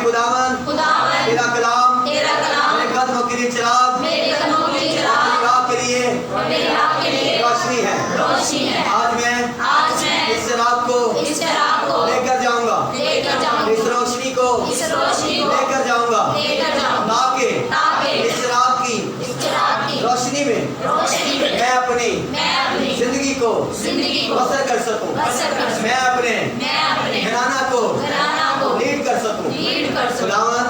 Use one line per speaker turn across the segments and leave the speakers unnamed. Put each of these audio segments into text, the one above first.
खुदावन तेरा कलाम मेरे कदमों के लिए चिराग मेरी राह के लिए रोशनी है। आज मैं इस चिराग को लेकर जाऊंगा, इस रोशनी को लेकर जाऊंगा, ताकि इस चिराग की रोशनी में मैं अपनी जिंदगी को बसर कर सकूं, मैं अपने घराना को लीड कर सकूं। खुदावन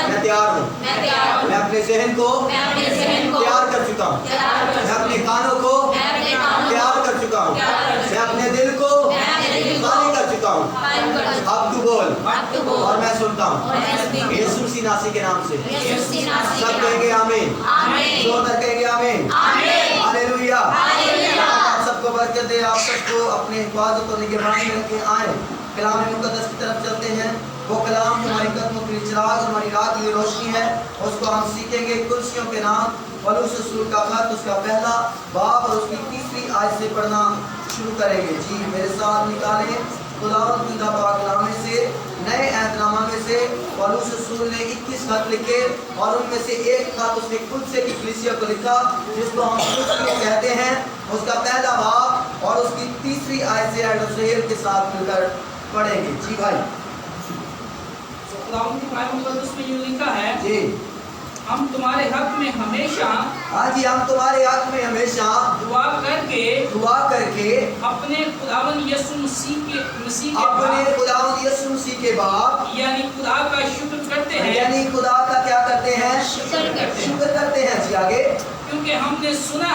मैं तैयार हूँ, मैं अपने जहन को तैयार कर चुका हूँ, मैं अपने कानों को तैयार कर चुका हूँ, मैं अपने दिल को खाली कर चुका हूँ। अब तू बोल और मैं सुनता हूँ, यीशु मसीह नासी के नाम से सब कहेंगे आमीन, जोरदार कहेंगे आमीन, हालेलुया। आप सबको बरकत दे, आप सबको अपने हिफाजत और निगरानी में रखे। आए कलाम मुकद्दस की तरफ चलते हैं। वो कलाम हमारे कदमों के लिए चिराग, हमारी राह के लिए रोशनी है। उसको हम सीखेंगे कुर्सियों के नाम, पौलुस रसूल का खत, उसका पहला बाब और उसकी 3री आयत से पढ़ना शुरू करेंगे। जी मेरे साथ निकालें खुदावंद की कलाम से, नए अहदनामा में से पौलुस रसूल ने 21 खत लिखे और उनमें से एक खत उसने खुद से कलीसिया को लिखा, जिसको हम कुर्सियां कहते हैं। उसका पहला बाब और उसकी 3री आयत से एडोसेल के साथ मिलकर पढ़ेंगे। जी भाई,
खुदावंद की बाइबल मुकद्दस में यूं लिखा है,
जी
हम तुम्हारे हक में हमेशा,
हाँ जी, हम तुम्हारे हक में हमेशा
दुआ करके
अपने
खुदावंद यीशु मसीह के
खुदावंद यीशु मसीह के बाप
यानी खुदा का शुक्र करते हैं,
यानी खुदा का क्या करते हैं? शुक्र करते हैं। जी आगे,
क्योंकि हमने सुना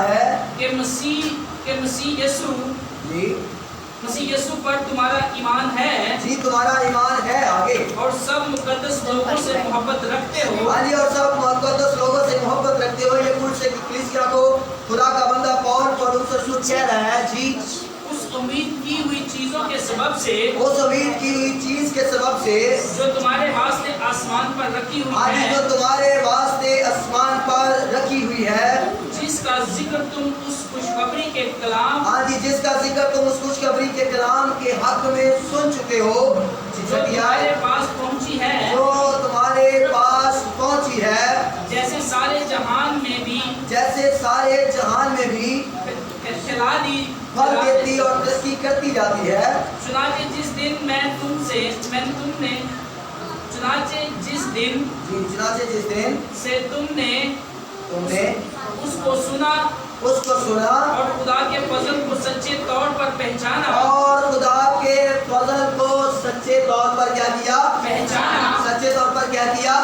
है कि मसीह यीशु पर तुम्हारा ईमान है।
जी तुम्हारा ईमान है। आगे,
और सब मुकद्दस लोगों से मोहब्बत रखते हो।
हाँ जी, और सब मुकद्दस लोगों से मोहब्बत रखते हो। ये कुल से कलीसिया को खुदा का बंदा पौलुस रसूल कह रहा है। जी
उस उम्मीद की हुई चीजों के सबब से,
उस उम्मीद की हुई चीज के सबब से
जो तुम्हारे वास्ते आसमान पर रखी हुई
है,
है,
जो तुम्हारे वास्ते आसमान पर रखी हुई है,
जिसका जिक्र तुम उस खुशखबरी के कलाम,
हाँ जी, जिसका जिक्र तुम उस खुशखबरी के कलाम के हक में सुन चुके हो,
जो तुम्हारे पास पहुंची है, जैसे सारे जहान में भी फैला दी
फल देती और तरक्की करती जाती है।
चुनाचे जिस दिन से तुमने उसको सुना और खुदा के फजल को सच्चे तौर पर पहचाना,
सच्चे तौर पर क्या किया?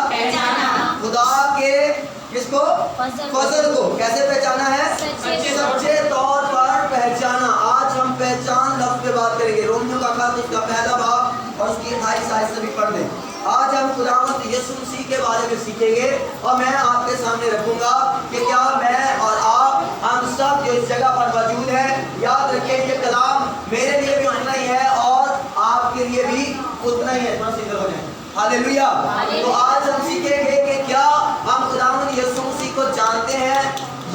खुदा के किसको? फजल को कैसे पहचाना है? सच्चे तौर पर पहचाना। आज हम पहचान लफ्ज़ पे बात करेंगे। रोमियो का खत, उसका पहला बाब और उसकी 28 आयत से भी पढ़ लें। आज हम खुदावंद यीशु मसीह के बारे में सीखेंगे और मैं आपके सामने रखूंगा कि क्या मैं और आप, हम सब जो इस जगह पर मौजूद हैं, याद रखें ये कलाम मेरे लिए भी उतना ही है और आपके लिए भी उतना ही है। हालेलुया। तो आज हम सीखेंगे कि क्या हम खुदावंद यीशु मसीह को जानते हैं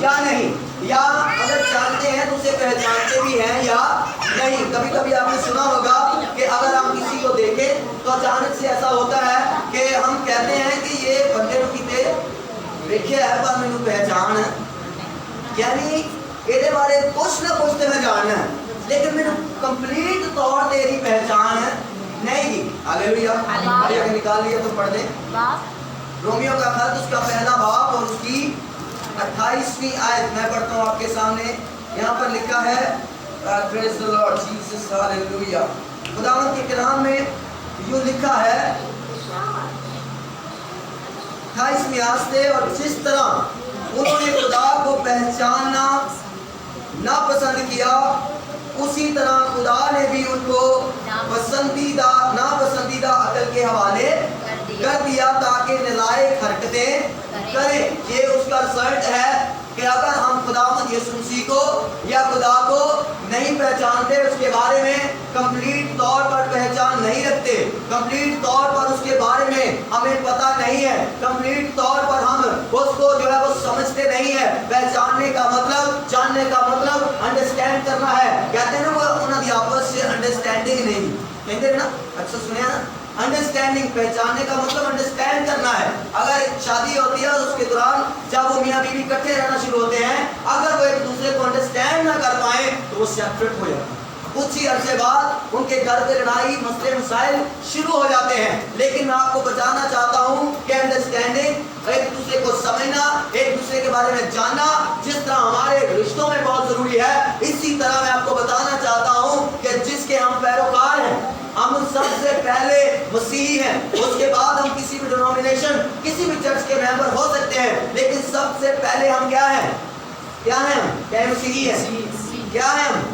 या नहीं, या अगर जानते हैं तो उसे पहचानते भी हैं या नहीं। कभी कभी आपने सुना होगा कि अगर हम किसी को देखें तो अचानक से ऐसा होता है कि हम कहते हैं कि ये बंदे को किते देखे है पर मैंने पहचान है, यानी ये बारे कुछ ना कुछ तो मैं जानना है, लेकिन मैंने कंप्लीट तौर तेरी पहचान है नहीं की। हालेलुया। अगर निकाल लिया तो पढ़ दे। रोमियो का खत, उसका पहला बाब और उसकी 28वीं आयत मैं पढ़ता हूँ आपके सामने। यहाँ पर लिखा है, praise the Lord Jesus, hallelujah. खुदावंद के कलाम में यूँ लिखा है 28वीं आयत से, और जिस तरह उन्होंने खुदा को पहचानना नापसंद किया, उसी तरह खुदा ने भी उनको नापसंदीदा अकल के हवाले कर दिया ताकि नालायक हरकतें करें। ये उसका रिजल्ट है कि अगर हम खुदावंद यीशु मसीह को या खुदा को नहीं पहचानते, उसके बारे में कंप्लीट तौर पर पहचान नहीं रखते, कंप्लीट तौर पर उसके बारे में हमें पता नहीं है, कंप्लीट तौर पर हम उसको जो है वो समझते नहीं है। पहचानने का मतलब, जानने का मतलब अंडरस्टैंड करना है। कहते हैं ना वो उन्होंने आपस से अंडरस्टैंडिंग नहीं, कहते ना, अच्छा सुने ना, अंडरस्टैंडिंग, पहचानने का मतलब अंडरस्टैंड करना है। अगर शादी होती है उसके दौरान जब वो मियाँ बीवी इकट्ठे रहना शुरू होते हैं, अगर वो एक दूसरे को अंडरस्टैंड ना कर पाए तो वो सेपरेट हो जाते हैं। कुछ ही अरसे बाद उनके घर पे लड़ाई मसले मसाइल शुरू हो जाते हैं। लेकिन मैं आपको बताना चाहता हूँ कि अंडरस्टैंडिंग, एक दूसरे को समझना, एक दूसरे के बारे में जानना, जिस तरह हमारे रिश्तों में बहुत जरूरी है, इसी तरह मैं आपको बताना चाहता हूँ कि जिसके हम पैरोकार हैं, हम सबसे पहले मसीही हैं, उसके बाद हम किसी भी डिनोमिनेशन, किसी भी चर्च के मेंबर हो सकते हैं, लेकिन सबसे पहले हम क्या हैं? क्या हैं हम? क्या मसीही हैं? क्या हैं हम?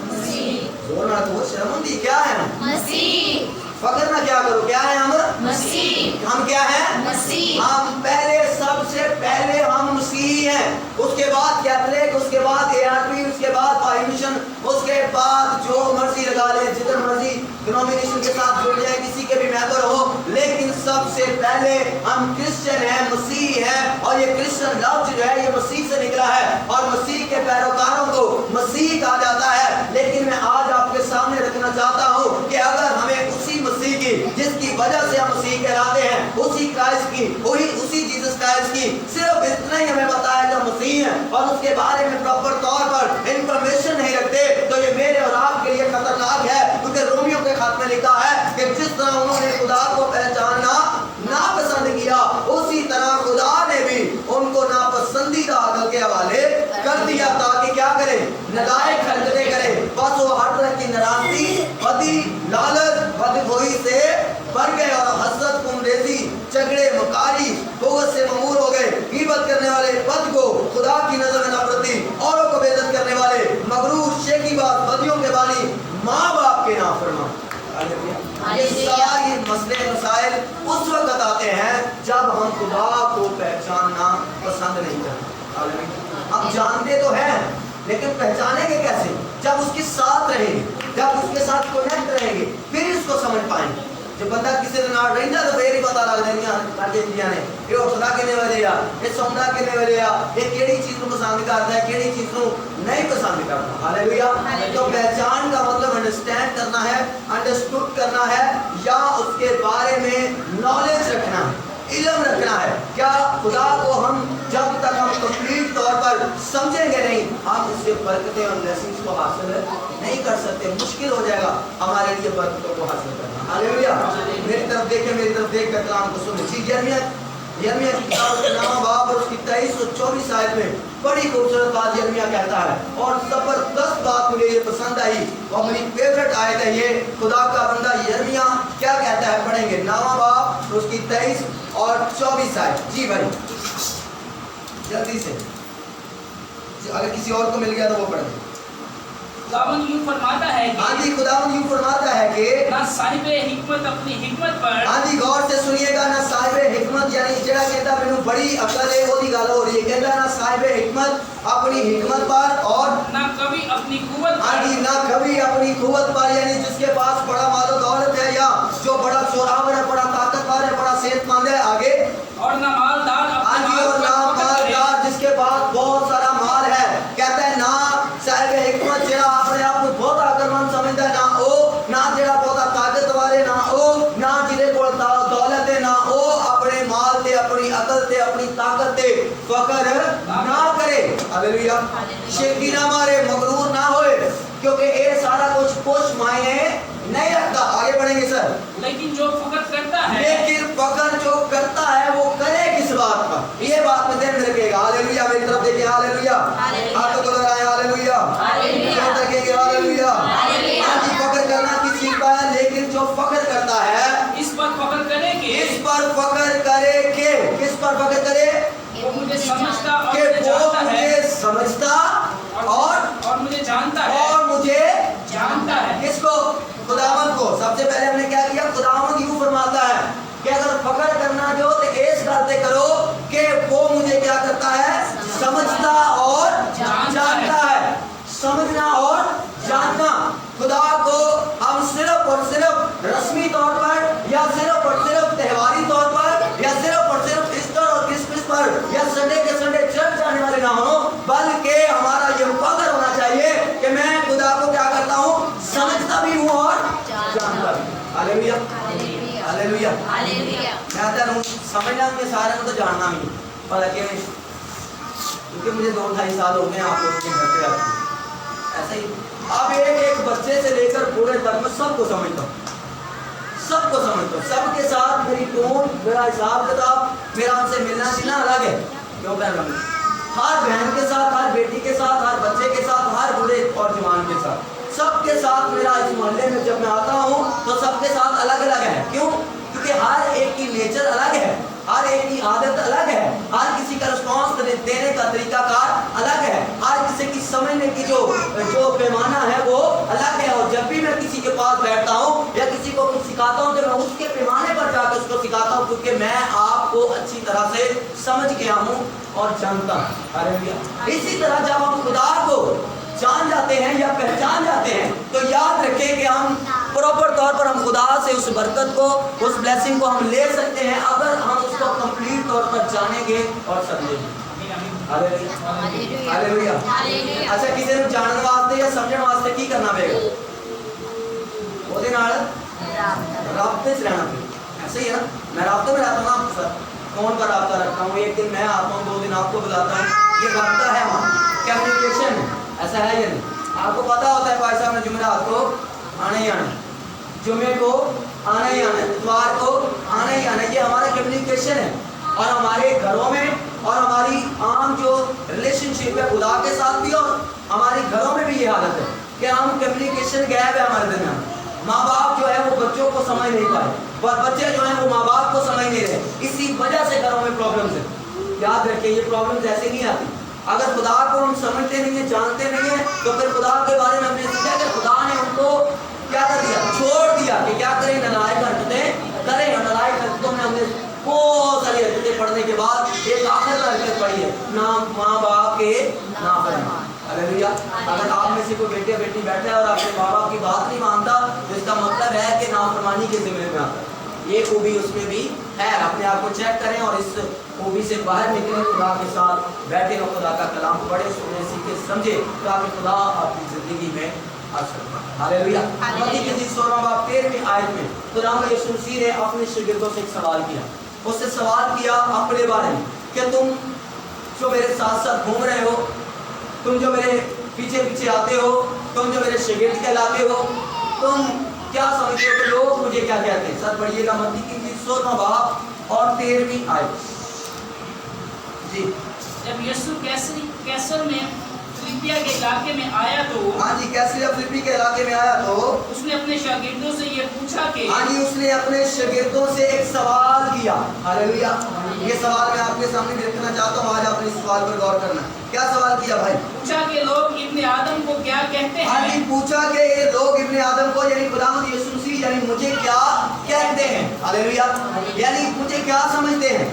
बोलना तो शर्मंदी, क्या है हम? मसीह। फकर ना क्या करो, क्या है हम? मसीह। हम क्या हैं? मसीह। हम पहले, सबसे पहले हम मसीह हैं, उसके बाद कैथोलिक, उसके बाद एआरपी, उसके बाद भाई मिशन, उसके बाद जो मर्जी लगा ले, जिधर मर्जी डिनोमिनेशन के साथ जुड़ जाए, किसी के भी मेंबर हो, लेकिन सबसे पहले हम क्रिश्चियन हैं, मसीह हैं। और ये क्रिश्चियन लफ्ज जो है ये मसीह से निकला है और मसीह के पैरोकारों को मसीह कहा जाता है। लेकिन मैं आज आपके सामने रखना चाहता हूँ कि अगर हमें उसी मसीह की, जिसकी वजह से हम मसीह कहलाते हैं, उसी क्राइस्ट की, वही उसी जीसस क्राइस्ट की सिर्फ इतना ही हमें बताया जो मसीह है और उसके बारे में प्रॉपर तौर पर इंफॉर्मेशन नहीं रखते, तो ये मेरे और आपके लिए खतरनाक है। क्योंकि रोमियो के खत में लिखा है कि जिस तरह उन्होंने खुदा को पहचानना नापसंद किया, उसी तरह खुदा ने भी उनको नापसंदीदा अकल के हवाले कर दिया, ताकि क्या करें? नालायक हरकतें करें। बस वो हर तरह की नाराजगी, बदी, लालच, बदखोही से भर गए और हसद, कुमरेजी, झगड़े, मकारी, बोगस से ममूर हो गए। गीबत करने वाले, बद को, खुदा की नजर में नफरती, औरों को बेइज्जत करने वाले, मगरूर, शेखीबाज, बदियों के बानी, माँ बाप के नाफरमान। ये सारी मसले मसाइल उस वक्त आते हैं जब हम खुदा को पहचानना पसंद नहीं करते। हम जानते तो हैं लेकिन पहचानेंगे कैसे? जब उसके साथ रहेंगे, जब उसके साथ कनेक्ट रहेंगे, फिर इसको समझ पाएंगे। जब बंदा किसी ने नाल रहिंदा तो फिर ही पता लग जाएगा साडे इंडिया ने ये उठदा किने वाले आ, ये सौंदा किने वाले आ, ये केड़ी चीज को पसंद करता है, केड़ी चीज को नहीं पसंद करता। हालेलुया। तो पहचान का मतलब अंडरस्टैंड करना है, अंडरस्टूड करना है, या उसके बारे में नॉलेज रखना है, इल्म रखना है। क्या खुदा को हम जब तक हम कंप्लीट तौर पर समझेंगे नहीं, हम उससे बरकतें और ब्लेसिंग्स को हासिल नहीं कर सकते। मुश्किल हो जाएगा हमारे लिए बरकतों को हासिल करना। हालेलुया। मेरी तरफ देखें, मेरी तरफ देख कर कलाम को सुने। यिर्मयाह की किताब के नाम बाब और उसकी 23 और 24 आयत में बड़ी खूबसूरत बात यिर्मयाह कहता है और जबरदस्त बात मुझे ये पसंद आई और मेरी फेवरेट आयत है ये। खुदा का बंदा यिर्मयाह क्या कहता है, पढ़ेंगे। नामा बाब उसकी 23 और 24 आयत। जी भाई जल्दी से, अगर किसी और को मिल गया तो वो पढ़ेंगे।
खुदावंद यूं फरमाता है कि,
हाँ जी, खुदावंद यूं फरमाता है कि
ना साहिबे हिकमत अपनी हिकमत पर,
हाँ जी गौर से सुनिएगा, ना साहिबे हिकमत, यानी जेड़ा कहता मैनू बड़ी अकल है ओदी गल हो रही है, कहता ना साहिबे हिकमत अपनी हिकमत पर, और
ना कभी अपनी कुव्वत
हाँ
पर,
जी ना कभी अपनी कुव्वत पर, यानी जिसके पास बड़ा माल दौलत है या जो बड़ा शोरावर है, बड़ा ताकतवर है, बड़ा सेहतमंद है। आगे,
और ना मालदार
हाँ जी, और ना मालदार जिसके पास बहुत सारा माल है, कहता है ना साहिब हिकमत जेड़ा अपने आप को बहुत अकलमंद समझदा है, ना ओ, ना जेड़ा बहुत ताकतवर है, ना ओ, ना जिहदे कोल दौलत है, ना ओ अपने माल ते, अपनी अकल ते, अपनी ताकत ते फकर ना करे। हालेलुया। शेखी ना मारे, मगरूर ना होए, क्योंकि ये सारा कुछ मायने नहीं रखता। आगे बढ़ेंगे सर।
लेकिन जो फकत करता है,
लेकिन फकर जो करता है वो करे किस बात पर, ये बात में ध्यान रखिएगा। हालेलुया। मेरी तरफ देखिए। हालेलुया। हाथों को लगाएं। हालेलुया। हाथ रखेंगे। हालेलुया। हाँ जी, फकर करना किस चीज का है, लेकिन जो फकर करता है
इस पर फकत करे कि,
इस पर फकर करे के, किस पर फकर करे
वो मुझे समझता और
कि
मुझे
वो
जानता है,
मुझे समझता
और मुझे जानता है,
और मुझे
जानता है।
किसको? खुदावंद को। सबसे पहले हमने क्या किया? खुदावंद यूं फरमाता है कि अगर फकर करना जो तो इस बातें करो कि वो मुझे क्या करता है, समझता और जानता है। समझना और जानना। खुदा को हम सिर्फ और सिर्फ रस्मी तौर पर या सिर्फ और सिर्फ त्योहारी तौर पर या सिर्फ और सिर्फ ईस्टर और क्रिसमस पर या संडे के संडे चर्च जाने वाले ना हो, बल्कि हमारा ये फकर होना चाहिए कि मैं खुदा को क्या करता हूँ, समझता भी हूँ और जानता भी। Hallelujah hallelujah. मैं तो समझना में सारे को तो जानना भी पर अकेले, क्योंकि मुझे 2-2.5 साल हो गए आप लोगों के घर पे आते। ऐसा ही अब एक बच्चे से लेकर बूढ़े तक में सबको समझता हूँ, सबको समझता हूँ, सबके साथ मेरी टोन, मेरा हिसाब किताब, मेरा उनसे मिलना जुलना अलग है। क्यों कह रहा हूँ? हर बहन के साथ, हर बेटी के साथ, हर बच्चे के साथ, हर बूढ़े और जवान के साथ, सबके साथ मेरा इस मोहल्ले में जब मैं आता हूँ तो सबके साथ अलग अलग है। क्यों? क्योंकि हर एक की नेचर अलग है, हर एक की आदत अलग है, हर किसी का रिस्पॉन्स देने का तरीकाकार अलग है, हर किसी की समझने की जो पैमाना है वो अलग है। और जब भी मैं किसी के पास बैठता हूँ या किसी को कुछ सिखाता हूँ तो मैं उसके पैमाने पर जाकर उसको सिखाता हूँ, क्योंकि मैं आपको अच्छी तरह से समझ गया हूँ और जानता हूँ। हालेलुया। इसी तरह जब हम खुदा को जान जाते हैं या पहचान जाते हैं तो याद रखें कि हम प्रॉपर तौर पर हम खुदा से उस बरकत को, उस ब्लेसिंग को हम ले सकते हैं अगर हम उसको कंप्लीट तौर पर जानेंगे और समझेंगे। Hallelujah hallelujah. अच्छा, किसी ने जानने वास्ते या समझने वास्ते की करना पड़ेगा? ਉਹਦੇ ਨਾਲ राब्ते से रहना पड़ेगा। ऐसे ही है ना, मैं राब्ते में रहता हूँ ना आपके साथ, फोन पर राब्ता रखता हूँ, एक दिन मैं आता हूँ, 2 दिन आपको बुलाता हूँ, ये राब्ता है, वहाँ कम्युनिकेशन है। ऐसा है या नहीं? आपको पता होता है भाई साहब ने जुमेरात को आना ही आना, जुमे को आना ही आना, इतवार को आना ही आना, ये हमारा कम्युनिकेशन है। और हमारे घरों में और हमारी आम जो रिलेशनशिप है खुदा के साथ भी और हमारे घरों में भी ये हालत है कि हम कम्युनिकेशन गैप है हमारे दरमियान। माँ बाप जो है वो बच्चों को समझ नहीं पाए और बच्चे जो हैं वो माँ बाप को समझ नहीं रहे, इसी वजह से घरों में प्रॉब्लम्स है। याद रखिए ये प्रॉब्लम्स ऐसे नहीं आती अगर खुदा को हम समझते नहीं है, जानते नहीं है, तो फिर खुदा के बारे में हमने सीखा कि खुदा ने उनको क्या कर दिया, छोड़ दिया कि क्या करें, नालायक हरकतें करें। और नालायक हरकतों में हमने बहुत सारी हरकतें पढ़ने के बाद एक आखिर हरकत पढ़ी है, ना माँ बाप के नाफरमान। हालेलुया। अगर आप में से कोई बेटे बेटी बैठा है और अपने माँ बाप की बात नहीं मानता तो इसका मतलब है कि नाफरमानी के जिम्मे में आता है। ये खूबी उसमें भी है, अपने आप को चेक करें और इस खूबी से बाहर निकलें, खुदा के साथ बैठे और खुदा का कलाम पढ़े, सुने, सीखे, समझे, ताकि खुदा आपकी जिंदगी में आ सकता है। हालेलुया। मत्ती की 16वां बाब 13वीं आयत में खुदा यीशु मसीह ने अपने शागिर्दों से एक सवाल किया। उससे सवाल किया अपने बारे में कि तुम जो मेरे साथ साथ घूम रहे हो, तुम जो मेरे पीछे पीछे आते हो, तुम जो मेरे शागिर्द कहलाते हो, तुम क्या समझते हो कि लोग मुझे क्या कहते हैं? सर पढ़िएगा मत्ती की 16वां बाब और 13वीं आयत जी।
जब यीशु कैसर में फिलिपिया के इलाके में आया तो,
हाँ जी, कैसरिया फिलिप्पी के इलाके में आया तो
उसने अपने शागिर्दों से ये पूछा कि,
हाँ जी, उसने अपने शागिर्दों से एक सवाल किया। हालेलुया। ये सवाल मैं आपके सामने रखना चाहता हूँ, आज आपने इस सवाल पर गौर करना। क्या सवाल किया भाई?
पूछा कि लोग इब्ने आदम को क्या कहते हैं?
हाँ जी, पूछा कि ये लोग इब्ने आदम को यानी खुदावंद यीशु मसीह यानी मुझे क्या कहते हैं? हालेलुया। यानी मुझे क्या समझते हैं,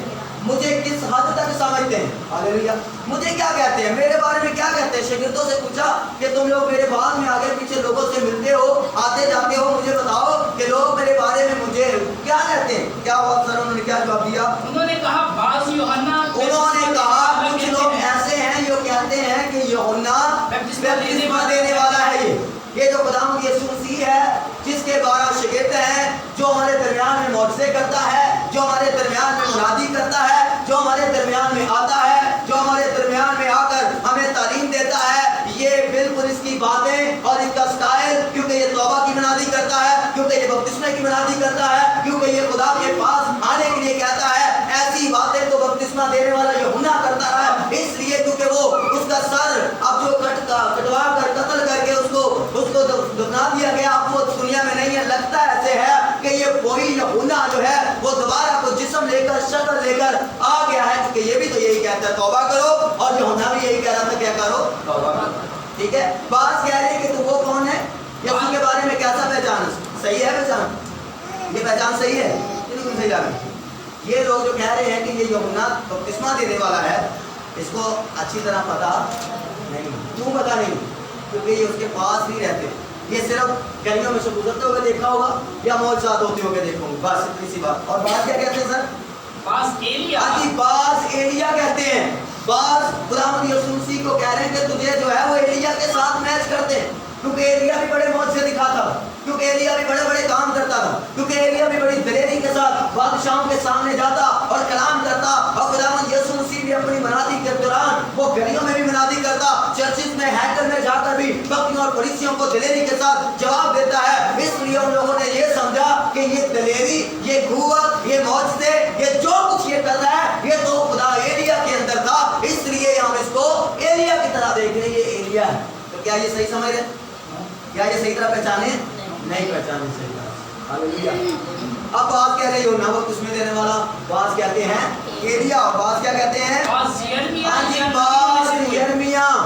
मुझे किस हद तक समझते हैं? हालेलुया। मुझे क्या कहते हैं, मेरे बारे में क्या कहते हैं? शागिर्दों से पूछा कि तुम लोग मेरे बाद में आगे पीछे लोगों से मिलते हो, आते जाते हो, मुझे बताओ कि लोग मेरे बारे में मुझे क्या कहते हैं? क्या हुआ सर? उन्होंने क्या जवाब दिया?
उन्होंने कहा बाज़ यूहन्ना,
उन्होंने कहा कुछ लोग ऐसे हैं जो कहते हैं कि यूहन्ना बपतिस्मा देने वाला है। ये जो खुदावंद यीशु मसीह है जिसके 12 शागिर्द हैं, जो हमारे दरमियान में मौजज़े करता है, जो हमारे दरमियान में मुनादी करता है, जो हमारे दरमियान में आता है, जो हमारे दरमियान में आकर हमें तालीम देता है, ये बिल्कुल इसकी बातें और इसका स्टाइल, क्योंकि ये तौबा की मुनादी करता है, क्योंकि ये बपतिस्मे की मुनादी करता है, क्योंकि ये खुदा के पास आने के लिए कहता है, ऐसी बातें तो बपतिस्मा देने वाला यूहन्ना करता है। इसलिए क्योंकि वो उसका सर अब जो कटवा कर कत्ल करके उसको दफना दिया गया, अब वो दुनिया में नहीं है। लगता ऐसे है कि ये वही यूहन्ना जो है वो दोबारा को जिस्म लेकर शक्ल लेकर आ गया है, क्योंकि ये भी तो यही कहता है तौबा करो, और यूहन्ना भी यही कह रहा था क्या करो, तौबा करो। ठीक है, बात कह रही है कि तू वो कौन है, यीशु के बारे में कैसा पहचान? सही है पहचान? ये पहचान सही है? बिल्कुल सही लग रही है। ये लोग जो कह रहे हैं कि ये यूहन्ना बपतिस्मा देने वाला है, इसको अच्छी तरह पता नहीं। क्यों पता नहीं? क्योंकि ये उसके पास नहीं रहते, ये सिर्फ गलियों में से गुजरते हुए देखा होगा या मौजूद होते हुए देखा होगा, बस इतनी सी बात। और बात क्या कहते हैं सर?
बाज़ एलिया।
हाँ जी, बाज़ एलिया कहते हैं। बाज़ खुदावंद यीशु मसीह को कह रहे हैं कि तुझे जो है वो एलिया के साथ मैच करते हैं, क्योंकि एलिया भी बड़े मौजूद दिखाता, क्योंकि एलिया भी बड़े बड़े काम करता था, क्योंकि एलिया भी बड़ी दलेरी के साथ बादशाहों के सामने जाता और कलाम करता। और खुदावंद यीशु मसीह भी अपनी मनादी के दौरान वो गलियों में भी मनादी करता, चर्चिस में हैकल में जाकर भी भक्तियों और फरीसियों को दलेरी के साथ जवाब देता है। इसलिए उन लोगों ने ये समझा कि ये दलेरी, ये कुव्वत, ये मौजज़े, ये जो कुछ ये कर रहा है ये तो खुदा एलिया के अंदर था, इसलिए हम इसको एलिया की तरह देख रहे हैं, ये एलिया है। तो क्या ये सही समझ रहे? क्या ये सही तरह पहचाने? नहीं पहचाने सही तरह। हालेलुया। अब बात कह रहे हो ना, वो किसमें देने वाला बात कहते हैं एलिया, बात क्या कहते हैं? यिर्मयाह,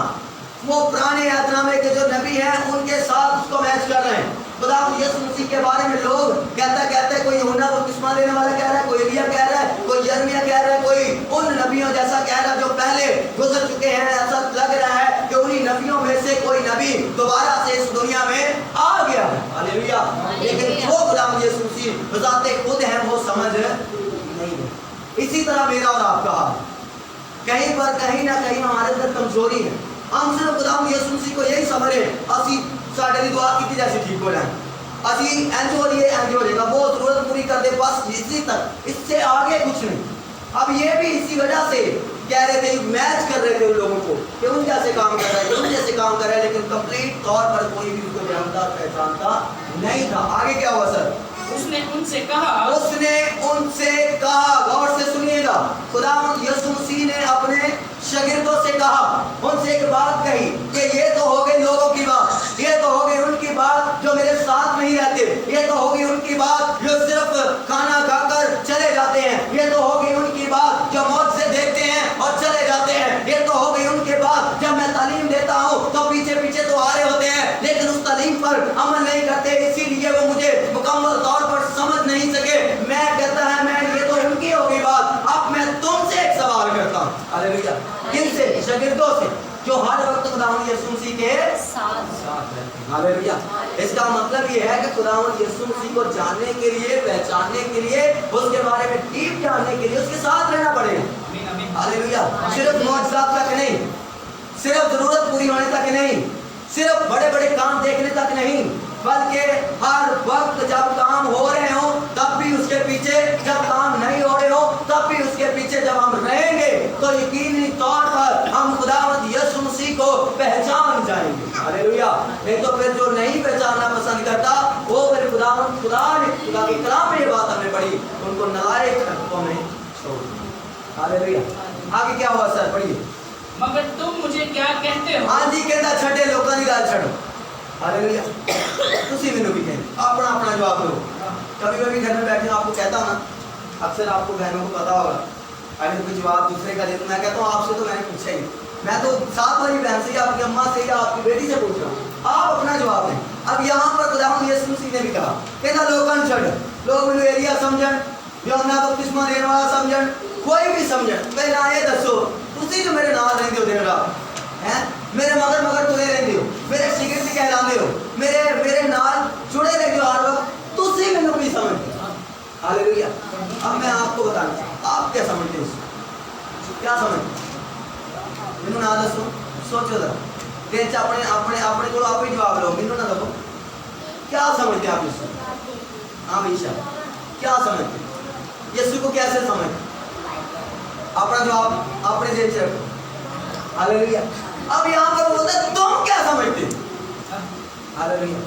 वो पुराने यादनामे के जो नबी हैं उनके साथ उसको मैच कर रहे हैं। खुदा यीशु मसीह के बारे में लोग कहते कोई यूहन्ना बपतिस्मा देने वाला कह रहा है, कोई एलिया कह रहा है, कोई यिर्मयाह कह रहा है, कोई उन नबियों जैसा कह रहा है जो पहले गुजर चुके हैं। ऐसा लग रहा है कि उन्हीं नबियों में से कोई नबी दोबारा से इस दुनिया में आ गया है। हालेलुया। लेकिन जो खुदा यीशु मसीह बजाते खुद हैं वो समझ नहीं है। इसी तरह मेरा और आपका हाल, कहीं पर कहीं ना कहीं हमारे अंदर कमजोरी है। हम सिर्फ खुदा यीशु मसीह को यही समझ रहे हैं, असी साढ़े दुआ की जैसे ठीक हो जाए, असी इंज हो जाएगा, वो जरूरत पूरी कर दे, बस इसी तक, इससे आगे कुछ नहीं। अब ये भी इसी वजह से कह रहे थे, मैच कर रहे थे उन लोगों को कि उन जैसे काम कर रहा है, उन जैसे काम कर रहा है, लेकिन कंप्लीट तौर पर कोई भी उसको जानता पहचानता नहीं था। आगे क्या हुआ सर?
उसने उनसे कहा, गौर से सुनिएगा, खुदावंद यीशु मसीह ने अपने शागिर्दों से कहा, उनसे एक बात कही कि ये तो हो गई लोगों की बात, ये तो हो गई उनकी बात जो मेरे साथ नहीं रहते, ये तो हो गई उनकी बात जो सिर्फ खाना खाकर चले जाते हैं, ये तो हो गई उनकी बात जो मौत से देखते हैं और चले जाते हैं, ये तो हो गई उनके बाद जब मैं तालीम देता हूँ तो पीछे पीछे तो आ रहे होते हैं लेकिन उस तालीम पर अमल नहीं करते, इसीलिए वो मुझे मुकम्मल तौर पर समझ नहीं सके। मैं कहता है मैं ये तो उनकी हो गई बात, अब मैं तुमसे एक सवाल करता हूँ। हालेलुया। किनसे? शागिर्दों से जो हर वक्त खुदावंद यीशु मसीह के साथ रहते हैं। हालेलुया। इसका मतलब ये है कि खुदावंद यीशु मसीह को जानने के लिए, पहचानने के लिए, उसके बारे में डीप जानने के लिए उसके साथ रहना पड़ेगा। हालेलुया। सिर्फ मौजज़ात तक नहीं, सिर्फ जरूरत पूरी होने तक नहीं, सिर्फ बड़े बड़े काम देखने तक नहीं, बल्कि हर वक्त जब काम हो रहे हो तब भी उसके पीछे, जब काम नहीं हो रहे हो तब भी उसके पीछे जब हम रहेंगे तो यकीनी तौर पर हम खुदावंद यीशु मसीह को पहचान जाएंगे। हालेलुया। नहीं तो फिर जो नहीं पहचानना पसंद करता वो फिर खुदा के कलाम में ये बात हमने पढ़ी, उनको नालायक हरकतों में छोड़ दिया। हालेलुया। आगे क्या हुआ सर? पढ़िए। मगर तुम मुझे क्या कहते हो?
हाँ जी, कहता छठे लोगों की गाल छड़ो। हालेलुया। तुसी मैनू भी कहें, अपना अपना जवाब दो। कभी कभी घर में बैठे आपको कहता हूँ ना, अक्सर आपको बहनों को पता होगा, अगर कोई जवाब दूसरे का दे तो मैं कहता हूँ आपसे तो मैंने पूछा ही, मैं तो साथ वाली बहन से या आपकी अम्मा से या आपकी बेटी से पूछ रहा हूँ, आप अपना जवाब दें। अब यहाँ पर खुदावंद यीशु मसीह ने भी कहा, कहता लोगन छड़, लोग मैनू एलिया समझन, यूहन्ना बपतिस्मा देने वाला समझन, कोई भी समझन, पहला ये दसो तुसी जो मेरे नाल रहंदे हो दिन रात हैं, मेरे मगर मगर तुरे रहंदे हो, मेरे शिगिर्द कहलाते हो, मेरे नाल जुड़े रहंदे हो हर वक्त, तुसी मैनू भी समझते हो। हालेलुया। अब मैं आपको बताना, आप क्या समझते हो? क्या समझते? मैनू ना दसो, सोचो जरा, दिन च अपने अपने अपने को आप ही जवाब लो, मैनू ना दो। क्या समझते आप इसको? हाँ भैया, क्या समझते? यीशु को कैसे समझते? अपना जवाब अपने जेब से रखो। हालेलुया। अब यहाँ पर बोलते हैं तुम क्या समझते? हालेलुया।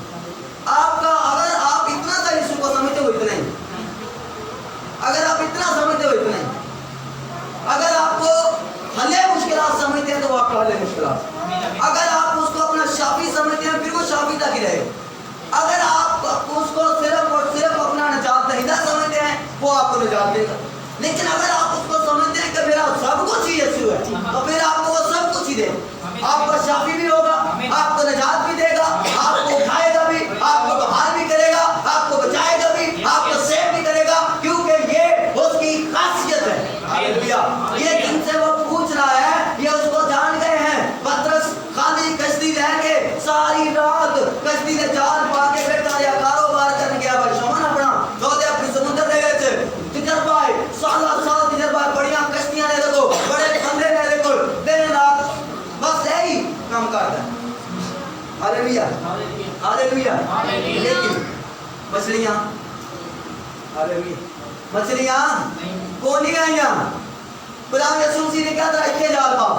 आपका अगर आप इतना सा यीशु को समझते हो इतना ही, अगर आप इतना समझते हो इतना ही, अगर आपको हले मुश्किलात समझते हैं तो आपका हले मुश्किलात, अगर आप उसको अपना शाफी समझते हैं फिर वो शाफी तक ही रहे, अगर आप उसको सिर्फ और सिर्फ अपना निजात दहिंदा समझते हैं वो आपको निजात देगा, लेकिन अगर आप उसको समझते हैं कि मेरा सब कुछ ही यीशु है तो फिर आपको वो सब कुछ ही दे, आपका शाफी भी होगा, आपको निजात भी देगा, आपको उठाएगा भी, आपको बहाल भी करेगा, आपको बचाएगा भी, आपको सेव भी करेगा, क्योंकि ये उसकी खासियत है। हालेलुया। ये जिनसे वो पूछ रहा है ये उसको जान गए हैं। पतरस खाली कश्ती रह के सारी रात कश्ती ने जाल पा के बैठा या कारोबार करने गया भाई शमन अपना तो दे अपने समुद्र दे गए तजर्बा है, साल तजर्बा, बढ़िया कश्तियां ने देखो, बड़े बंदे ने देखो, दिन रात बस यही काम कर
मछलियां, मछलियां कौन नहीं आईया खुदावंद यसू मसीह ने क्या था इतने जाल पा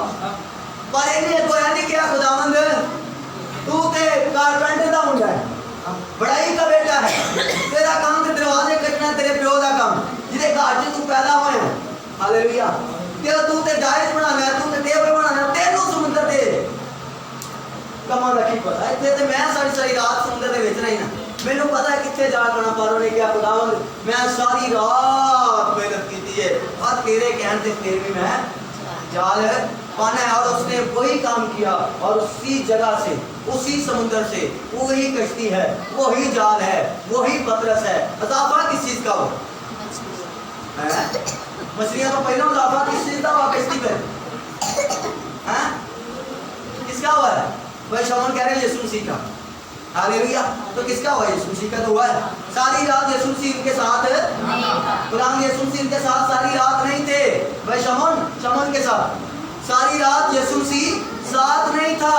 पर इन्हें तो नहीं क्या खुदावंद तू ते कारपेंटर दा मुंडा है बड़ाई का बेटा है तेरा काम ते दरवाजे कटना तेरे प्यो दा काम जिदे घर च तू पैदा होया हालेलुया ते तू ते डाइस बनाना है तू ते टेबल बनाना तेनू समुंदर दे कमां दा की पता इत्थे ते मैं सारी रात समुंदर दे विच रही ना मैंने पता है कितने जाल बना पर उन्हें क्या खुदावंद मैं सारी रात मेहनत की थी और तेरे कहने से फिर भी मैं जाल पाना है और उसने वही काम किया और उसी जगह से उसी समुद्र से वही कश्ती है वही जाल है वही पतरस है इजाफा किस चीज का हो मछलियां तो पहले इजाफा किस चीज का हुआ कश्ती पे हैं किसका हुआ है भाई शमौन कह रहे हैं यीशु मसीह का हालेलुया तो किसका हुआ यीशु मसीह का तो हुआ है सारी रात यीशु मसीह इनके साथ खुदावंद यीशु मसीह इनके साथ सारी रात नहीं थे भाई शमौन के साथ सारी रात यीशु मसीह साथ नहीं था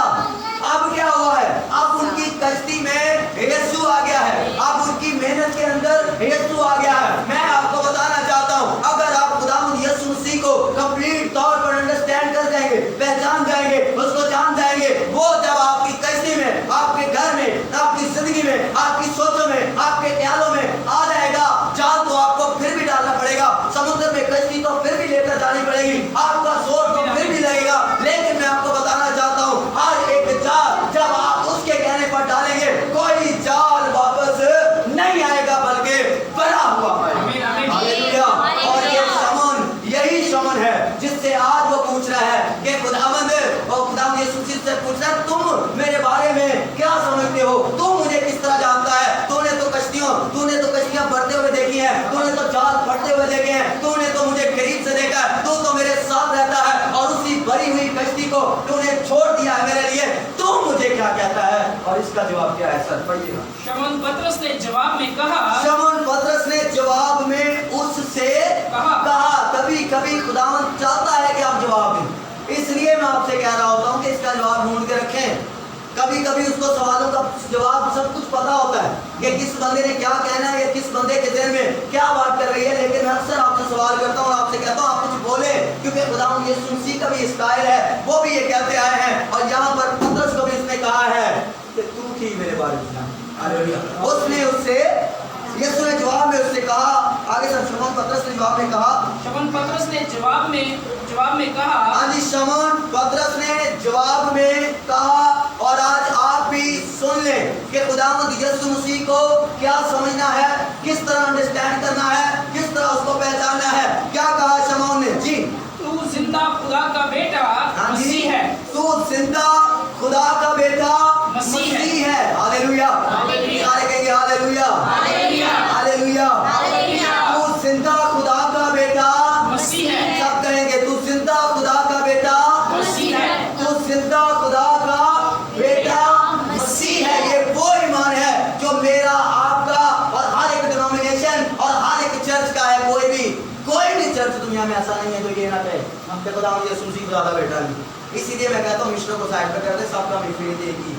अब क्या हुआ है अब उनकी कश्ती में यीशु आ गया है अब उनकी मेहनत के अंदर यीशु आ गया है मैं आपको बताना चाहता हूँ अगर आप खुदावंद यीशु मसीह को कंप्लीट तौर पर अंडरस्टैंड कर जाएंगे पहचान जाएंगे उसको जान जाएंगे वो जब आपकी कश्ती में आपके घर में आपकी जिंदगी में आपकी सोचों में आपके ख्यालों में आ जाएगा जाल तो आपको फिर भी डालना पड़ेगा समुद्र में कश्ती तो फिर भी लेकर जानी पड़ेगी आपका जोर तो फिर भी लगेगा लेकिन मैं आपको बताना चाहता हूँ हर एक जाल जब आप उसके कहने पर डालेंगे कोई जाल वापस नहीं आएगा बल्कि बड़ा हुआ हालेलुया और ये शमौन यही शमौन है जिससे आज वो पूछ रहा है कि खुदावंद यीशु मसीह से पूछ रहा है तुम मेरे बारे में क्या समझते हो तू मुझे किस तरह जानता है तूने तो कश्तियां बढ़ते हुए देखी है तूने तो जाल फटते हुए देखे हैं तूने तो मुझे करीब से देखा है तू तो मेरे साथ रहता है और उसी भरी हुई कश्ती को तूने छोड़ दिया है मेरे लिए तू मुझे क्या कहता है और इसका जवाब क्या है सर पढ़िएगा
शमौन पतरस ने जवाब में कहा
शमौन पतरस ने जवाब में उससे कहा कभी कभी खुदावंद चाहता है कि आप जवाब दें इसलिए मैं आपसे कह रहा होता हूँ कि इसका जवाब ढूंढ के रखें कभी कभी उसको सवालों का जवाब सब कुछ पता होता है कि किस बंदे ने क्या कहना है या किस बंदे के दिल में क्या बात कर रही है लेकिन मैं अक्सर आपसे सवाल करता हूँ और आपसे कहता हूँ आप कुछ बोले क्योंकि खुदावंद यीशु मसीह का भी स्टाइल है वो भी ये कहते आए हैं और यहाँ पर पतरस को भी इसने कहा है कि तू ठीक मेरे बारे में हालेलुया उसने उससे यीशु ने जवाब में उससे कहा आगे सर शमौन पतरस ने जवाब में कहा
शमौन पतरस ने जवाब में कहा
हाँ जी शमौन पतरस ने जवाब में कहा और आज आप भी सुन लें कि खुदावंद यीशु मसीह को क्या समझना है किस तरह अंडरस्टैंड करना है किस तरह उसको पहचानना है क्या कहा शमौन ने जी
तू जिंदा खुदा का बेटा मसीह है
तू जिंदा खुदा का बेटा मसीह है हालेलुया सारे कहेंगे हालेलुया हालेलुया तू जिंदा खुदा का बेटा
मसीह है
सब कहेंगे तू जिंदा खुदा का बेटा
मसीह है
तू जिंदा खुदा का बेटा मसीह है ये वो ईमान है जो मेरा आपका और हर एक डिनोमिनेशन और हर एक चर्च का है कोई भी चर्च दुनिया में ऐसा नहीं है जो ये ना कहे हम पे खुदा यीशु मसीह खुदा का बेटा है इसीलिए मैं कहता हूँ मिशनों को साइड पर करते सबका मिशन एक ही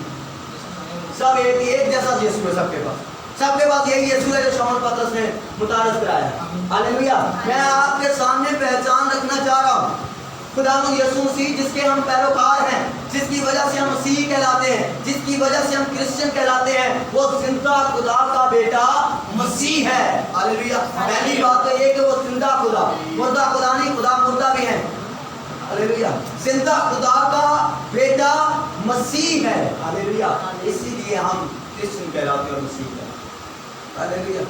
सब एक जैसा यीशु है सबके पास यही यीशु है जो शमौन पतरस ने मुतारफ कराया हालेलुया मैं आपके सामने पहचान रखना चाह रहा हूँ खुदावंद यीशु मसीह जिसके हम पैरोकार हैं जिसकी वजह से हम मसीह कहलाते हैं जिसकी वजह से हम क्रिश्चियन कहलाते हैं वो जिंदा खुदा का बेटा मसीह है हालेलुया पहली बात तो ये कि वो जिंदा खुदा मुर्दा खुदा नहीं खुदा मुर्दा भी है हालेलुया जिंदा खुदा का बेटा मसीह है हालेलुया इसीलिए हम क्रिश्चियन कहलाते हैं और मसीह कहलाते हैं हालेलुया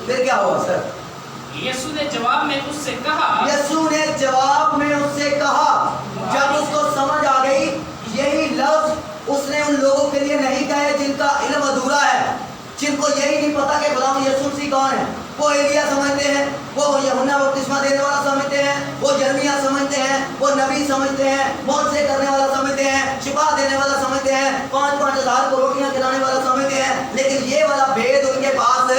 फिर क्या हुआ सर
यीशु ने जवाब में उससे कहा
यीशु ने जवाब में उससे कहा जब उसको समझ आ गई यही लफ्ज उसने उन लोगों के लिए नहीं कहे जिनका इल्म अधूरा है जिनको यही नहीं पता कि खुदावंद यीशु मसीह कौन है वो एलिया समझते हैं वो यूहन्ना बपतिस्मा देने वाला समझते हैं वो यिर्मयाह समझते हैं वो नबी समझते हैं मौत करने वाला समझते हैं शिफा देने वाला समझते हैं 5-5 हज़ार को रोटियां खिलाने वाला समझते हैं लेकिन ये वाला भेद उनके पास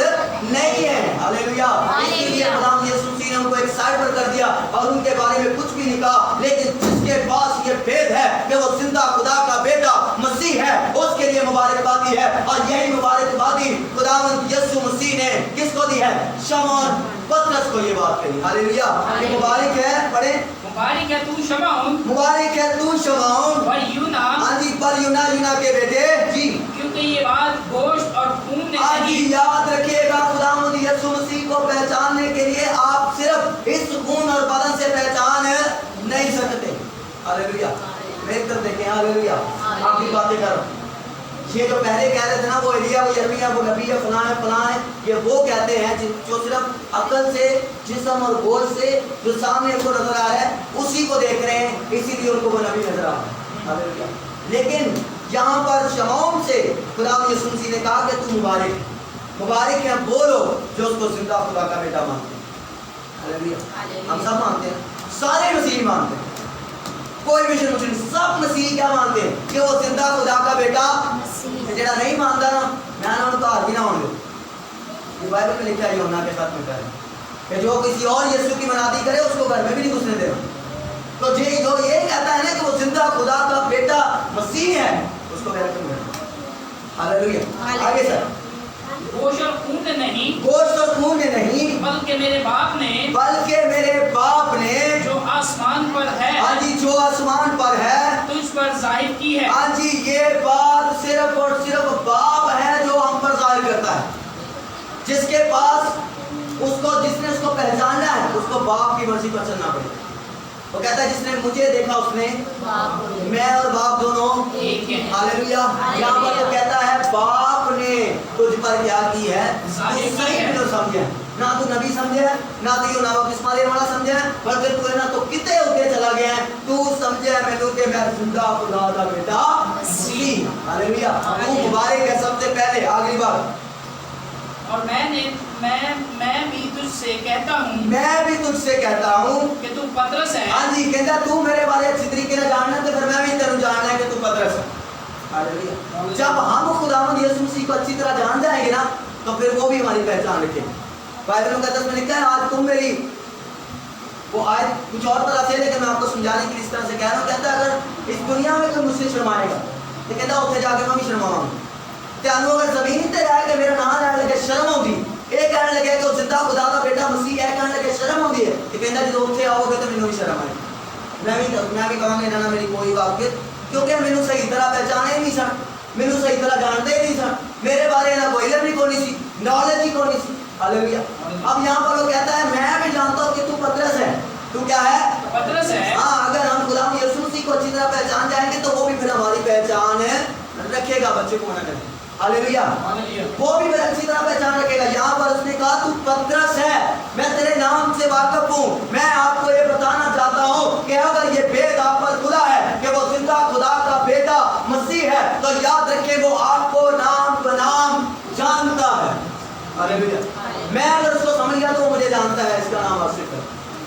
नहीं है हालेलुया इसलिए खुदावंद यीशु मसीह ने उनको एक साइड पर कर दिया और उनके बारे में कुछ भी नहीं कहा लेकिन जिसके पास ये भेद है कि वो जिंदा खुदा का बेटा मसीह है उसके लिए मुबारकबादी है और यही मुबारकबादी खुदा खुदावंद यीशु मसीह ने किसको दी है? शमौन पतरस को ये बात कही। हालेलुया। ये मुबारक है, पढ़े।
मुबारक है तू शमौन
मुबारक है तू शमौन,
बर यूना,
हाँ जी, पर यूना के बेटे जी,
क्योंकि ये बात गोश्त और खून ने
आज
नहीं,
याद रखिएगा, खुदावंद यीशु मसीह को पहचानने के लिए आप सिर्फ इस खून और बदन से पहचान नहीं सकते। हालेलुया। मेरी तरफ देखें। हालेलुया। आपकी बातें करो। ये जो पहले कह रहे थे ना, वो एलिया, वो यर्मिया, वो नबी है, फलां है, ये वो कहते हैं जो सिर्फ अकल से, जिस्म और बोझ से जो सामने उनको नजर आ रहा है उसी को देख रहे हैं, इसीलिए उनको वो नबी नजर आ रहा है। हालेलुया। लेकिन यहाँ पर शमौन से खुदा यीशु मसीह ने कहा कि तू मुबारक है वो लोग जो उसको जिंदा खुदा का बेटा मानते हैं। हालेलुया। हम सब मानते हैं, सारे मसीह मानते हैं, कोई भी मुस्लिम, सब मसीह क्या मानते हैं कि वो जिंदा खुदा का बेटा। जेड़ा नहीं मानता ना, मैं उनको हाथ भी ना होंगे। ये बाइबल में लिखा है यूहन्ना के साथ में कि जो किसी और यीशु की मनादी करे उसको घर में भी नहीं घुसने देना। तो जो ये कहता है ना कि वो जिंदा खुदा का बेटा मसीह है, उसको वेलकम करना। हालेलुया। आगे सर।
गोश्त और खून ने नहीं,
गोश्त और खून ने नहीं,
बल्कि मेरे बाप ने जो आसमान पर है,
हाँ जी, जो आसमान पर है
तुझ पर जाहिर की है।
हाँ जी, ये बात सिर्फ और सिर्फ बाप है जो हम पर जाहिर करता है। जिसके पास उसको, जिसने उसको पहचानना है, उसको बाप की मर्जी पर चलना पड़ेगा। वो कहता है जिसने मुझे देखा उसने, मैं और बाप दोनों
एक हैं।
हालेलुया। यहाँ पर तो कहता है बाप ने तुझ पर क्या की है, तू समझे, ना तू नबी समझे, ना तू यूहन्ना बपतिस्मा देने वाला समझे, बल्कि तू है ना तो कितने उठे चला गया है, तू समझे मैंने कि मैं जिंदा खुदा का बेटा मसीह। हालेलुया। तू मुबारक है सबसे पहले। अगली बार,
और मैं भी तुझसे कहता हूँ कि तू पतरस है।
हाँ जी, कहता तू मेरे बारे अच्छी तरीके से जानना, तो फिर मैं भी तेरे जानना है कि तू पतरस है। हालेलुया। जब हम खुदावंद यीशु मसीह को अच्छी तरह जान जाएंगे ना, तो फिर वो भी हमारी पहचान रखेंगे। बाइबल में लिखा है आज तुम मेरी, वो आज कुछ और तरह से, लेकिन मैं आपको समझाने के लिए इस तरह से कह रहा हूँ। कहता है अगर इस दुनिया में कोई मुझसे शर्माएगा, तो कहता उत्थे जाके मैं भी शर्माऊंगा। तेनू अगर जमीन ते रह के मेरा नाम लैन लगे शर्म आउंदी, ये कहने लगे कि वो जिंदा खुदा का बेटा मसीह है, कहने लगे शर्म आउंदी है, तो कहता जो उत्थे आओगे तो मैनू भी शर्म आएगी। मैं भी कहूँगा इन्होंने मेरी कोई वाकियत, क्योंकि मैनू सही तरह पहचाने ही नहीं सन, मैनू सही तरह जानते ही नहीं सन, मेरे बारे ना कोई इल्म ही कोई सी, नॉलेज ही कोई सी। हालेलुया। अब यहाँ पर वो कहता है मैं भी जानता हूँ कि तू पतरस है। तू क्या है?
पतरस है।
हाँ, अगर हम खुदा यीशु मसीह को अच्छी तरह पहचान जाएंगे तो वो भी फिर हमारी पहचान रखेगा। बच्चे को मना करें। हालेलुया। वो भी फिर अच्छी तरह पहचान रखेगा। यहाँ पर उसने कहा तू पतरस है, मैं तेरे नाम से वाकिफ हूँ। मैं आपको ये बताना चाहता हूँ कि अगर ये भेद आप पर खुला है कि वो जिंदा खुदा का बेटा मसीह है, तो याद रखिए वो आपको नाम बनाम जानता है। हालेलुया। मैं अगर उसको समझ गया तो मुझे जानता है। इसका नाम आसिफ है।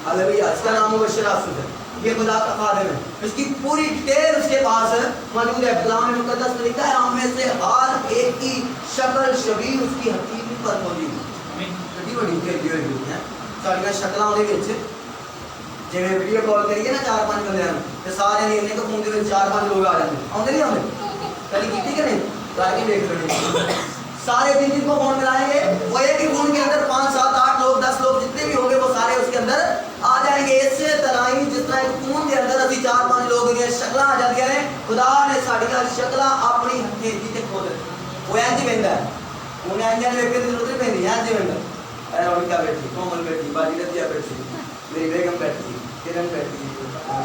हालेलुया। इसका नाम मुबश्शिर आसिफ है। ये खुदा का खादिम है। इसकी पूरी डिटेल उसके पास मौजूद है। कलाम मुकद्दस में लिखा है हम में से हर एक की शक्ल शबीह उसकी हकीकत पर मौजूद है। बड़ी बड़ी वीडियो है सारियां शक्लां ਉਹਦੇ ਵਿੱਚ ਜਿਵੇਂ ਵੀਡੀਓ ਕਾਲ ਕਰੀਏ ਨਾ 4-5 ਬੰਦਿਆਂ ਨੂੰ ਤੇ ਸਾਰਿਆਂ ਦੀ ਇੰਨੇ ਕੁ ਫੋਨ ਦੇ ਵਿੱਚ 4-5 ਲੋਕ ਆ ਜਾਂਦੇ ਆਉਂਦੇ ਨਹੀਂ ਆਉਂਦੇ ਕਦੀ ਕੀਤੀ ਕਿ नहीं ਕਰਕੇ ਦੇਖ ਲੈਣੇ सारे दिन जिनको फोन मिलाएंगे वो एक ही फोन के अंदर 5, 7, 8 लोग 10 लोग जितने भी होंगे वो सारे उसके अंदर आ जाएंगे। इसी तरह ही जिस तरह एक फोन के अंदर अभी 4-5 लोग दी शक्लां आ जांदियां ने, खुदा ने साडियां शक्लां अपनी हथें दी ते खोल वो इंज वेंदा है। उन्हें इंज वेखने की जरूरत नहीं पैंदी। इंज वेंदा है रोनिका बैठी, कोमल बैठी, बाजी रतिया बैठी, मेरी बेगम बैठी, किरण बैठी,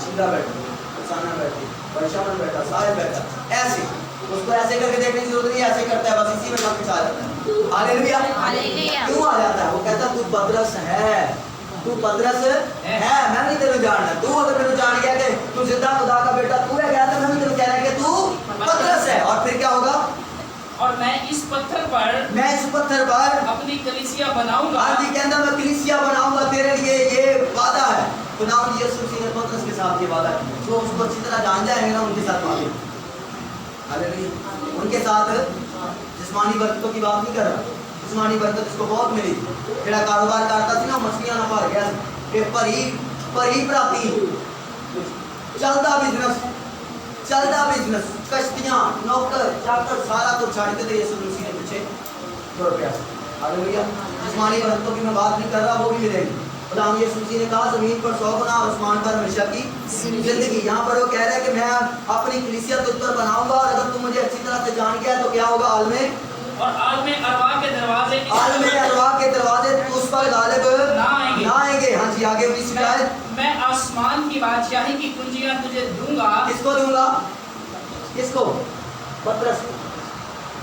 शिंदा बैठी, अफसाना बैठी, बरशामन बैठा, साहिब बैठा, ऐसे उसको ऐसे करके देखने की जरूरत नहीं, ऐसे करता है बस इसी में सब कुछ आ जाता है। हालेलुया। क्यों आ जाता है? वो कहता तू पतरस है, तू पतरस है, मैं नहीं तेरे जानना। तू अगर मेरे जान गया कि तू जिंदा खुदा का बेटा तू है गया, तो मैं भी तेरे कह रहा है कि तू पतरस है। और फिर क्या होगा?
और मैं इस पत्थर पर अपनी कलीसिया बनाऊंगा।
हाँ जी, कहता मैं कलीसिया बनाऊंगा तेरे लिए, ये वादा है। खुदावंद यीशु मसीह ने पतरस के साथ ये वादा किया। जो उसको अच्छी तरह जान जाएंगे ना उनके साथ वादा। हालेलुया। उनके साथ जिस्मानी बरकतों की बात नहीं कर रहा। जिस्मानी बरकत इसको बहुत मिली। जेड़ा कारोबार करता थी ना मछलियां ना भर गया कि भरी भराती चलता बिजनेस कश्तियां नौकर चाकर सारा कुछ छड़ के यीशु मसीह ने पीछे छोड़ प्यास। हालेलुया। जिस्मानी बरकतों की मैं बात नहीं कर रहा, वो भी मिलेगी। खुदा यीशु मसीह ने कहा जमीन पर 100 गुना, आसमान पर हमेशा की जिंदगी। यहाँ पर वो कह रहा है कि मैं अपनी कलीसिया तुझ पर बनाऊंगा, और अगर तू मुझे अच्छी तरह से जान गया तो क्या होगा? आलमे
और आलमे अरवाह के दरवाजे
उस पर गालिब
ना आएंगे।
ना आएंगे। हाँ जी, आगे 19 की आयत।
मैं आसमान की बादशाही की कुंजियां तुझे दूंगा।
किसको दूंगा? किसको? पतरस को।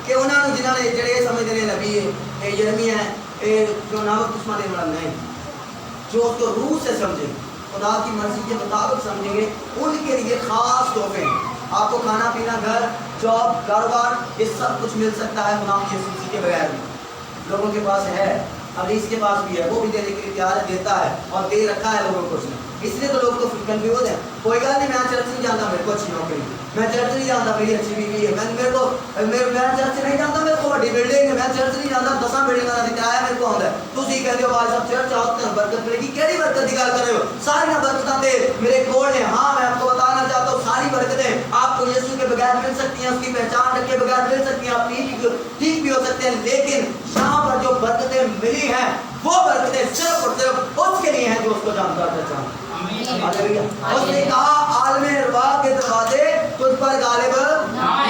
कि उन्होंने जिन्होंने जड़े समझते हैं नबी है यिर्मयाह है जो नावक दुश्मन है नहीं, जो उसको रूह से समझे, खुदा की मर्जी के मुताबिक समझेंगे, उनके लिए खास तोहफे हैं। आपको खाना पीना, घर, जॉब, कारोबार, ये सब कुछ मिल सकता है खुदा यीशु मसीह के बगैर भी। लोगों के पास है, अभी इसके पास भी है, वो भी देने के लिए तैयार देता है और दे रखा है लोगों को उसने। इसलिए तो लोग तो कंफ्यूज हैं। कोई गल नहीं, मैं चर्च नहीं जानता, मेरे को अच्छी नौकरी, मैं चर्च नहीं जानता, मेरी अच्छी बीवी है, मैं चर्च नहीं जानता, मेरे को बड़ी बिल्डिंग है, मैं चर्च नहीं जानता, 10 बिल्डिंग का किराया मेरे को आता है। तुम ही कहते हो भाई साहब चर्च आओ तो बरकत मिलेगी। केड़ी बरकत की गल कर रहे हो? सारी बरकतें मेरे कोल हैं। हाँ, मैं आपको बताना चाहता हूँ, सारी बरकतें आपको यीशु के बगैर मिल सकती हैं, उसकी पहचान रखे बगैर मिल सकती हैं, आप ठीक भी हो सकते हैं, लेकिन यहाँ पर जो बरकतें मिली हैं वो बरकतें सिर्फ और सिर्फ उसके लिए हैं जो उसको जानता है। उसने कहा आलमे अरवाह के दरवाजे तुझ पर गालिब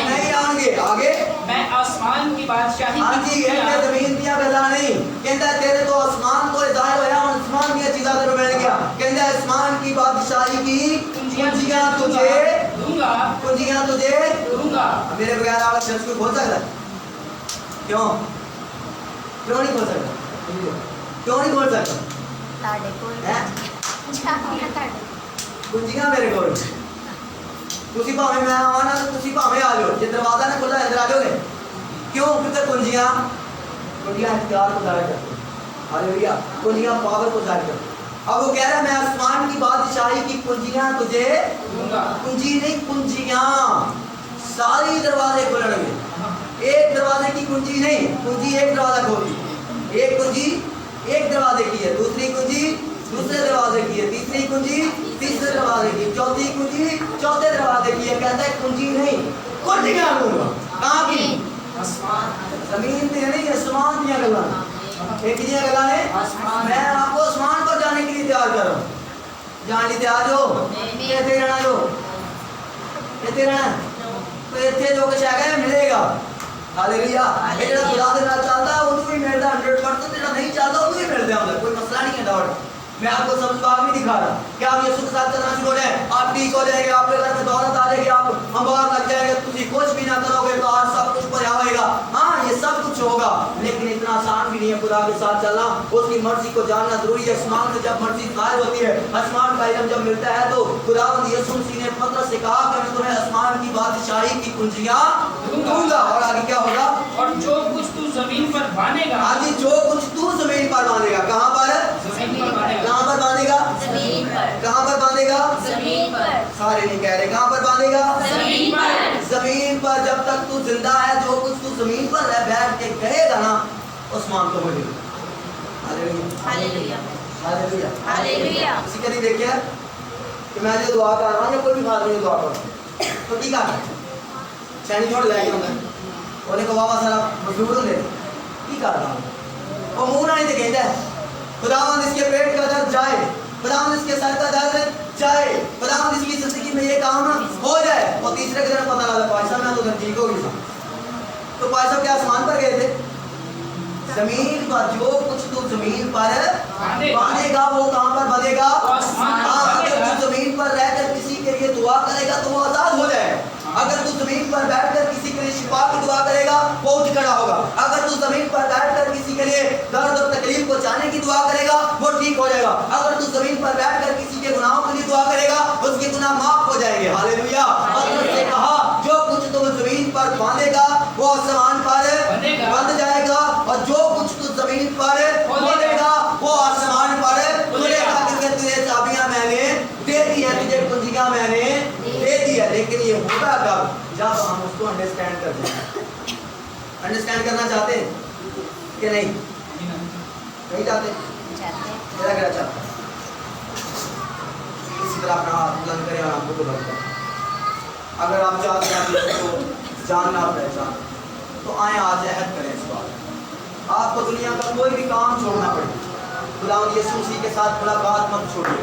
नहीं आएंगे। आगे
मैं आसमान की बादशाही
हाँ जी, ये जमीन दिया गला नहीं कहता तेरे तो आसमान को जाहिर होया, आसमान की चीज़ा तेरे मिल गया। कहता आसमान की बादशाही की कुंजियां तुझे दूंगा, कुंजियां तुझे दूंगा। मेरे बगैर आप चर्च को खोल सकता? क्यों नहीं खोल सकता? क्यों नहीं खोल सकता? कुंजियां मेरे को तुसी भावे मैं आवा ना तो तुसी भावे आ जाओ, जे दरवाजा ना खुला अंदर आ जाओगे। क्यों? क्योंकि कुंजियां इख्तियार को जाहिर करती हैं। हालेलुया। कुंजियां पावर को जाहिर करती हैं। अब वो कह रहा है मैं आसमान की बादशाही की कुंजियां तुझे दूंगा। कुंजी नहीं, कुंजियां, सारी दरवाजे खुलेंगे। एक दरवाजे की कुंजी नहीं, कुंजी एक दरवाजा खोलती, एक कुंजी एक दरवाजे की है, दूसरी कुंजी दूसरे दरवाजे की है, तीसरी कुंजी तीसरे दरवाजे की, चौथी कुंजी चौथे दरवाजे की है। कहता है कुंजी नहीं, कुंजियां दूंगा। कहाँ की? जमीन पे नहीं, आसमान दिया गला। एक दिया गला है, मैं आपको आसमान पर जाने के लिए तैयार कर रहा हूँ। जाने तैयार हो? कहते रहना जो कहते रहना तो इतने जो कुछ है मिलेगा। हालेलुया। ये जो खुदा दे नाल चलदा है ਉਹਨੂੰ ਵੀ ਮਿਲਦਾ 100%, ਜਿਹੜਾ नहीं चलता ਉਹਨੂੰ ਵੀ मिलदा ਹੁੰਦਾ, कोई मसला नहीं है। डाउट मैं आपको समझ बात नहीं दिखा रहा कि आप यीशु के साथ चलना शुरू हो जाए, आप ठीक हो जाएंगे, आपके घर में दौलत आ जाएगी, आप अंबार लग जाएंगे, तुझे कुछ भी ना करोगे तो आज सब कुछ पर आएगा। हाँ, ये सब कुछ होगा, लेकिन इतना आसान भी नहीं है खुदा के साथ चलना। उसकी मर्जी को जानना जरूरी है। आसमान से जब मर्जी जाहिर होती है, आसमान का इल्म जब मिलता है तो खुदावंद यीशु मसीह ने पतरस से कहा कि मैं तुम्हें आसमान की बादशाही की कुंजियां दूंगा। और आगे क्या होगा?
और जो कुछ तू जमीन पर बांधेगा,
आगे जो कुछ तू जमीन पर बांधेगा, कहाँ पर?
जमीन पर बांधेगा।
कहाँ पर बांधेगा?
जमीन पर।
कहाँ पर बांधेगा?
जमीन पर।
सारे नहीं कह रहे कहाँ पर बांधेगा?
जमीन पर।
जमीन पर। जब तक तू जिंदा है, जो कुछ तू जमीन पर रह बैठ के कहेगा ना, आसमान को मिलेगा।
Hallelujah
hallelujah
hallelujah.
किसी का नहीं देखिए कि मैं जो दुआ कर रहा हूँ या कोई भी खास दुआ कर तो ठीक है सैनी छोड़ जाएगी उन्हें को वावा सारा मजदूर होंगे की कर रहा हूँ वो मुँह नहीं तो कहता है खुदावंद इसके पेट का दर्द जाए, खुदावंद इसके सर का दर्द जाए, खुदावंद इसकी जिंदगी में ये काम हो जाए। और तीसरे के दिन पता लगा भाई साहब मैं तो ठीक हो गई। तो भाई साहब क्या आसमान पर गए थे? जमीन पर। जो कुछ तू जमीन पर बांधेगा वो कहाँ पर बंधेगा? अगर तू जमीन पर रहकर किसी के लिए दुआ करेगा तो वो आजाद हो जाए। अगर तू जमीन पर बैठकर किसी के लिए शिफा की दुआ करेगा वो उठ खड़ा होगा। अगर तू जमीन पर बैठकर किसी के लिए दर्द और तकलीफ को जाने की दुआ करेगा वो ठीक हो जाएगा। अगर तू जमीन पर बैठकर किसी के गुनाहों के लिए दुआ करेगा उसके गुनाह माफ हो जाएंगे। हालेलुया। पतरस ने कहा जो कुछ तू जमीन पर बांधेगा वो आसमान पर बंध जाएगा, और जो कुछ तू जमीन पर खोलेगा वो आसमान पर खुलेगा। क्योंकि तुझे चाबियां मैंने दे दी है, तुझे कुंजियां मैंने दे दी है। लेकिन ये होगा कब? जब हम उसको अंडरस्टैंड करते हैं। अंडरस्टैंड करना चाहते हैं कि नहीं? नहीं चाहते? मेरा क्या चाहता है? इसी तरह अपना हाथ बुलंद करें और आपको बुलंद करें। अगर आप चाहते हैं इसको जानना पहचान तो आए आज अहद करें इस बात آپ کو دنیا کا کوئی بھی کام چھوڑنا پڑے, خداوند یسوع مسیح کے ساتھ ملاقات مت چھوڑیے.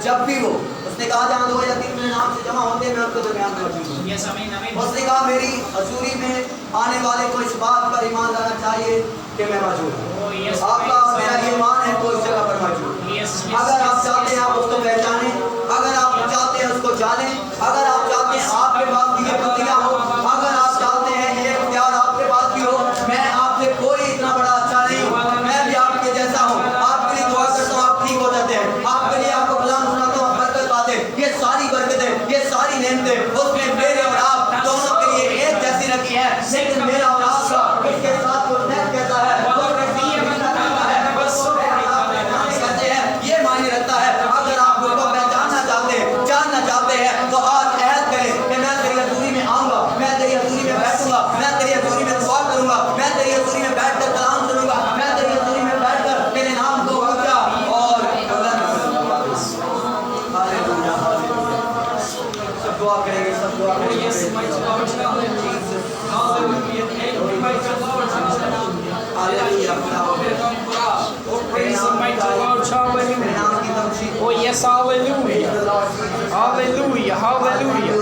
جب بھی وہ, اس نے کہا جہاں 2 یا 3 میرے نام سے جمع ہوتے ہیں میں ان کے درمیان میں موجود ہوں.
Yes, amen, amen.
اس نے کہا میری حضوری میں آنے والے کو اس بات پر ایمان لانا چاہیے کہ میں موجود ہوں.
Oh, yes,
آپ کا
praise
میرا
God.
ایمان ہے تو اس جگہ پر موجود ہوں.
Yes, yes,
اگر آپ
yes,
چاہتے ہیں آپ اس کو پہچانیں, اگر آپ چاہتے ہیں اس کو جانیں, اگر آپ چاہتے ہیں آپ کے پاس یہ بندیاں ہو, اگر آپ چاہتے ہیں یہ اختیار آپ کے پاس بھی ہو, میں آپ سے کوئی اتنا بڑا اچھا نہیں ہوں, میں بھی آپ کے جیسا ہوں. آپ کے لیے دعا کرتا ہوں آپ ٹھیک ہو جاتے ہیں, آپ کے لیے آپ کو کلام سناتا ہوں برکت پاتے ہیں. یہ ساری برکتیں, یہ ساری نعمتیں اس نے میرے اور آپ دونوں کے لیے ایک جیسی رکھی ہے, لیکن میرا اور آپ کا اس کے ساتھ وہ نیت کہتا ہے, یہ معنی رکھتا ہے. اگر آپ کو پہچاننا چاہتے ہیں, جاننا چاہتے ہیں, تو آج عہد کریں کہ میں تیری حضوری میں آؤں گا, میں تیری حضوری میں بیٹھوں گا, میں تیری حضوری میں دعا کروں گا, میں تیری حضوری میں بیٹھ کر کلام سنوں گا, میں تیری حضوری میں بیٹھ کر تیرے نام کو اونچا اور بلند کروں گا. ہاللیلویا, ہاللیلویا. سب دعا کریں گے, سب دعا کریں گے.
Oh, yes, hallelujah. Hallelujah, hallelujah.